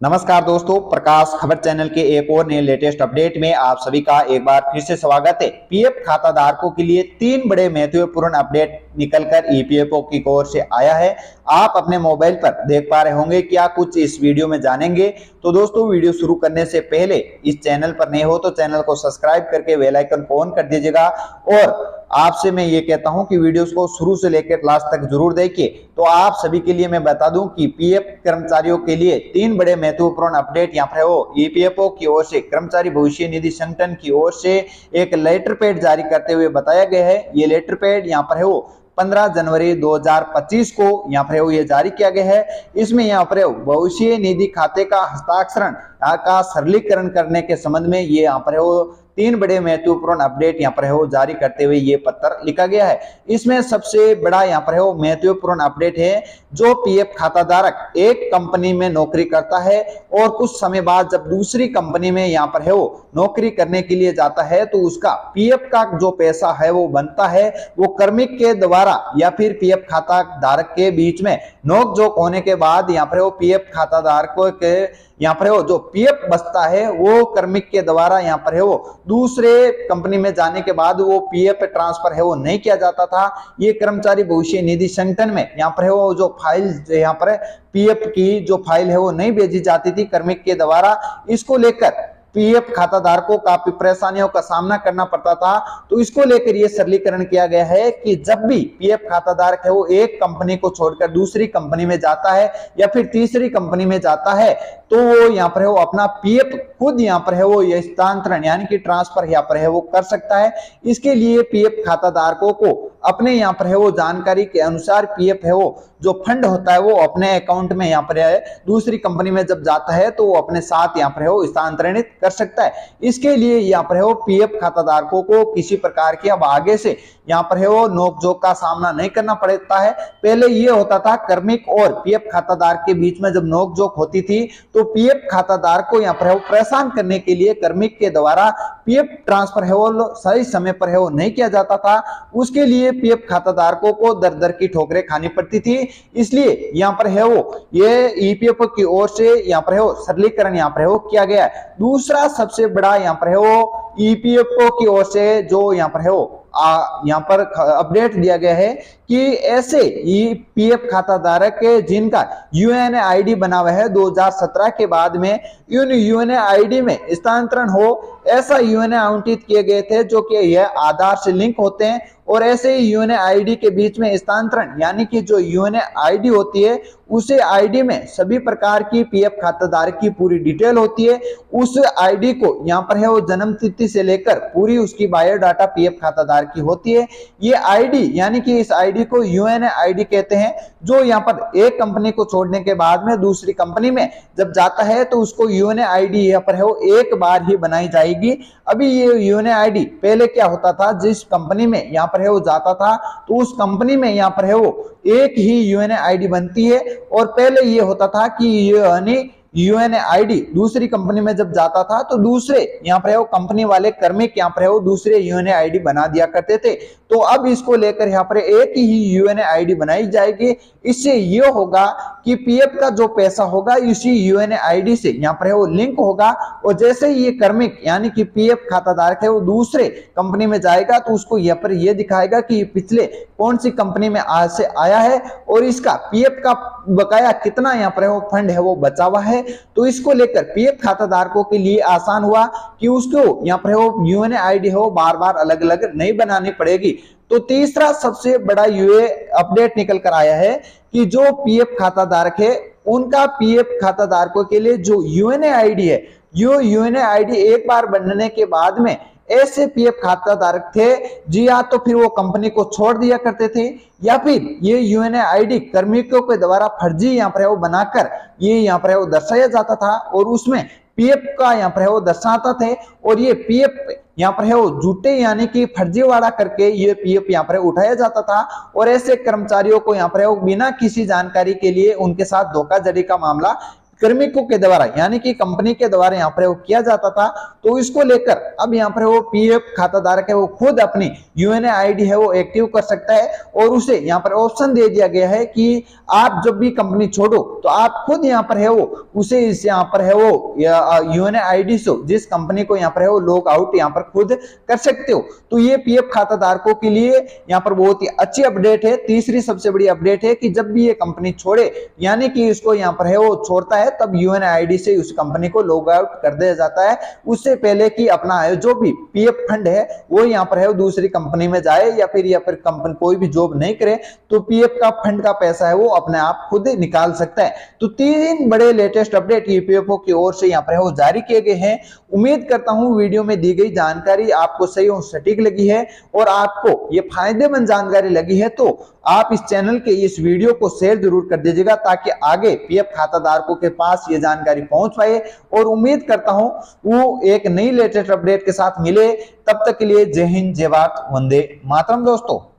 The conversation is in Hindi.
नमस्कार दोस्तों, प्रकाश खबर चैनल के एक और नए लेटेस्ट अपडेट में आप सभी का एक बार फिर से स्वागत है। पीएफ खाता धारकों के लिए 3 बड़े महत्वपूर्ण अपडेट निकलकर ईपीएफओ की ओर से आया है। आप अपने मोबाइल पर देख पा रहे होंगे, क्या कुछ इस वीडियो में जानेंगे। तो दोस्तों, वीडियो शुरू करने से पहले इस चैनल पर नए हो तो चैनल को सब्सक्राइब करके बेल आइकन को ऑन कर दीजिएगा और आपसे मैं ये कहता हूं कि वीडियोस को शुरू से लेकर लास्ट तक जरूर देखिए। तो आप सभी के लिए मैं बता दूं कि पीएफ कर्मचारियों के लिए 3 बड़े महत्वपूर्ण अपडेट यहाँ पर है वो ईपीएफओ की ओर से कर्मचारी भविष्य निधि संगठन की ओर से एक लेटर पैड जारी करते हुए बताया गया है। ये लेटर पैड यहाँ पर है वो 15 जनवरी 2025 को यहाँ पर ये जारी किया गया है। इसमें यहाँ पर भविष्य निधि खाते का हस्ताक्षरण का सरलीकरण करने के संबंध में ये यहाँ पर वो 3 बड़े महत्वपूर्ण अपडेट यहाँ पर है वो जारी करते हुए ये पत्र लिखा गया है। इसमें सबसे बड़ा यहाँ पर है वो महत्वपूर्ण अपडेट है, जो पीएफ खाता धारक एक कंपनी में नौकरी करता है और कुछ समय बाद जब दूसरी कंपनी में यहाँ पर है वो नौकरी करने के लिए जाता है तो उसका पीएफ का जो पैसा है वो बनता है, वो कर्मिक के द्वारा या फिर पीएफ खाता धारक के बीच में नोकझोंक होने के बाद यहाँ पर वो पीएफ खाता धारकों के यहाँ पर वो जो पीएफ बचता है वो कर्मिक के द्वारा यहाँ पर है वो दूसरे कंपनी में जाने के बाद वो पीएफ ट्रांसफर है वो नहीं किया जाता था। ये कर्मचारी भविष्य निधि संगठन में यहाँ पर है वो जो फाइल यहाँ पर पीएफ की जो फाइल है वो नहीं भेजी जाती थी कर्मिक के द्वारा। इसको लेकर पीएफ खाता धारकों काफी परेशानियों का सामना करना पड़ता था। तो इसको लेकर यह सरलीकरण किया गया है कि जब भी पीएफ खाता धारक है वो एक कंपनी को छोड़कर दूसरी कंपनी में जाता है या फिर तीसरी कंपनी में जाता है तो वो यहाँ पर है वो अपना पीएफ खुद यहाँ पर है वो हस्तांतरण यानी कि ट्रांसफर यहाँ पर है वो कर सकता है। इसके लिए पीएफ खाता धारकों को अपने यहाँ पर है वो जानकारी के अनुसार पीएफ है वो जो फंड होता है वो अपने अकाउंट में यहाँ पर है दूसरी कंपनी में जब जाता है तो वो अपने साथ यहाँ पर है वो स्थानांतरित कर सकता है। इसके लिए यहाँ पर है वो पीएफ खाता धारकों को किसी प्रकार की अब आगे से यहाँ पर है वो नोकझोंक का सामना नहीं करना पड़ता है। पहले ये होता था कर्मिक और पीएफ खाता धारक के बीच में जब नोकझोंक होती थी तो पीएफ खाता धारक को यहाँ पर है वो परेशान करने के लिए कर्मिक के द्वारा पीएफ ट्रांसफर है वो सही समय पर है वो नहीं किया जाता था। उसके लिए पीएफ खाता धारकों को दर दर की ठोकरें खानी पड़ती थी। इसलिए यहाँ पर है वो ये ईपीएफओ की ओर से यहाँ पर है वो सरलीकरण यहाँ पर है वो किया गया है। दूसरा सबसे बड़ा यहाँ पर है वो ईपीएफओ की ओर से जो यहाँ पर है वो यहाँ पर अपडेट दिया गया है कि ऐसे पीएफ खाता धारक जिनका यूएनए आईडी बना हुआ है 2017 के बाद में यूएनए आईडी में स्थानांतरण हो, ऐसा यूएनए आवंटित किए गए थे जो कि यह आधार से लिंक होते हैं और ऐसे ही यूएनए आईडी के बीच में स्थानांतरण यानी कि जो यूएनए आईडी होती है उसे आईडी में सभी प्रकार की पीएफ खाता धारक की पूरी डिटेल होती है। उस आईडी को यहाँ पर है वो जन्म तिथि से लेकर पूरी उसकी बायोडाटा पीएफ खाता धारक की होती है। ये आईडी यानी कि इस आईडी को यूएनए आईडी कहते हैं, जो यहाँ पर एक कंपनी को छोड़ने के बाद में दूसरी कंपनी में जब जाता है तो उसको यूएनए आईडी यहाँ पर है वो एक बार ही बनाई जाएगी। अभी ये यूएनए आईडी पहले क्या होता था, जिस कंपनी में यहाँ पर है वो जाता था तो उस कंपनी में यहाँ पर है वो एक ही यूएनए आईडी बनती है और पहले ये होता था कि यूएनए आईडी दूसरी कंपनी में जब जाता था तो दूसरे यहाँ पर वो कंपनी वाले कर्मिक यहाँ पर वो दूसरे यूएनए आईडी बना दिया करते थे। तो अब इसको लेकर यहाँ पर एक ही यूएनए आईडी बनाई जाएगी। इससे ये होगा कि पीएफ का जो पैसा होगा इसी यूएनए आईडी से यहाँ पर वो लिंक होगा और जैसे ही ये कर्मिक यानी कि पीएफ खाता धारक है वो दूसरे कंपनी में जाएगा तो उसको यहाँ पर ये दिखाएगा कि पिछले कौन सी कंपनी में आज से आया है और इसका पीएफ का बकाया कितना यहाँ पर वो फंड है वो बचा हुआ है। तो इसको लेकर पीएफ खाता धारकों के लिए आसान हुआ कि उसको यहाँ पर वो यूएनए आईडी हो बार बार अलग अलग नहीं बनानी पड़ेगी। तो तीसरा सबसे बड़ा यूए अपडेट निकल कर आया है कि जो पीएफ खाता धारक है उनका पीएफ खाता धारकों के लिए जो यूएनए आईडी है, यो यूएनए आईडी एक बार बनने के बाद में ऐसे पीएफ खाता धारक थे जी या तो फिर वो कंपनी को छोड़ दिया करते थे या फिर ये यूएनए आईडी कर्मियों के द्वारा फर्जी यहाँ पर वो बनाकर ये यहाँ पर वो दर्शाया जाता था और उसमें पीएफ का यहाँ पर वो दर्शाता थे और ये पीएफ यहाँ पर है वो झूठे यानी कि फर्जीवाड़ा करके ये पीएफ यहाँ पर उठाया जाता था और ऐसे कर्मचारियों को यहाँ पर वो बिना किसी जानकारी के लिए उनके साथ धोखाधड़ी का मामला कार्मिकों के द्वारा यानी कि कंपनी के द्वारा यहाँ पर वो किया जाता था, तो इसको लेकर अब यहाँ पर वो पीएफ खाता धारक है वो खुद अपनी यूएनए आईडी है वो एक्टिव कर सकता है और उसे यहाँ पर ऑप्शन दे दिया गया है कि आप जब भी कंपनी छोड़ो तो आप खुद यहाँ पर है वो उसे इस यहाँ पर है वो यूएनए आईडी से जिस कंपनी को यहाँ पर है वो लॉग आउट यहाँ पर खुद कर सकते हो। तो ये पीएफ खाता धारकों के लिए यहाँ पर बहुत ही अच्छी अपडेट है। तीसरी सबसे बड़ी अपडेट है कि जब भी ये कंपनी छोड़े यानी कि इसको यहाँ पर है वो छोड़ता है तब यूएनए आईडी से उस कंपनी को लॉग आउट कर दिया जाता है, उससे पहले कि अपना जो भी पीएफ फंड है वो यहाँ पर है वो दूसरी कंपनी में जाए या फिर कंपनी कोई भी जॉब नहीं करे तो पीएफ का फंड का पैसा है वो अपने आप खुद निकाल सकता है। तो तीन बड़े लेटेस्ट अपडेट ईपीएफओ की ओर से यहाँ पर है वो जारी किए गए हैं। उम्मीद करता हूं वीडियो में दी गई जानकारी आपको सही और सटीक लगी है और आपको ये फायदेमंद जानकारी लगी है तो आप इस चैनल के इस वीडियो को शेयर जरूर कर दीजिएगा ताकि आगे पीएफ खाता धारकों के पास ये जानकारी पहुंच पाए। और उम्मीद करता हूं वो एक नई लेटेस्ट अपडेट के साथ मिले। तब तक के लिए जय हिंद, जय भारत, वंदे मातरम दोस्तों।